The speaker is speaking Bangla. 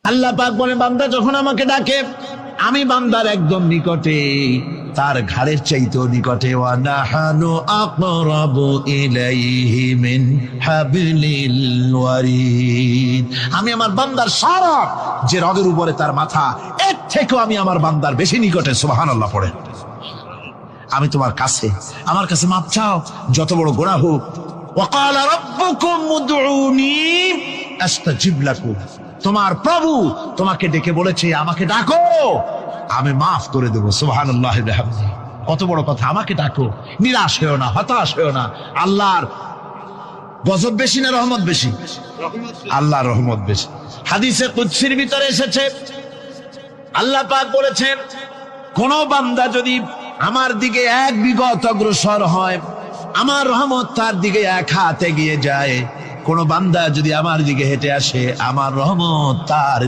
আল্লাহ পাক বলে বান্দা যখন আমাকে ডাকে আমি বান্দার একদম নিকটে, তার ঘাড়ের চাইতেও নিকটে। ওয়া নাহানু আকরাবু ইলাইহি মিন হাবলিল ওয়ারিদ। আমি আমার বান্দার সারা যে রগের উপরে তার মাথা, এর থেকেও আমি আমার বান্দার বেশি নিকটে। সুবহানাল্লাহ পড়ে। আমি তোমার কাছে, আমার কাছে মাপ চাও, যত বড় গুনাহ হোক। ওয়া ক্বালা রাব্বুকুম উদউনি আস্তাজিব লাকুম। তোমার প্রভু তোমাকে ডেকে বলেছে আমাকে ডাকো, আমি মাফ করে দেবো। সুবহানাল্লাহ। কত বড় কথা, আমাকে ডাকো, নিরাশ হয়েও না, হতাশ হয়েও না। আল্লাহর গজব বেশি না রহমত বেশি? আল্লাহর রহমত বেশি। হাদিসে কুদসির ভিতরে এসেছে, আল্লাহ পাক বলেছেন কোন বান্দা যদি আমার দিকে এক বিগত অগ্রসর হয়, আমার রহমত তার দিকে এক হাত এগিয়ে যায়। কোন বান্দা যদি আমার দিকে হেঁটে আসে, আমার রহমত তার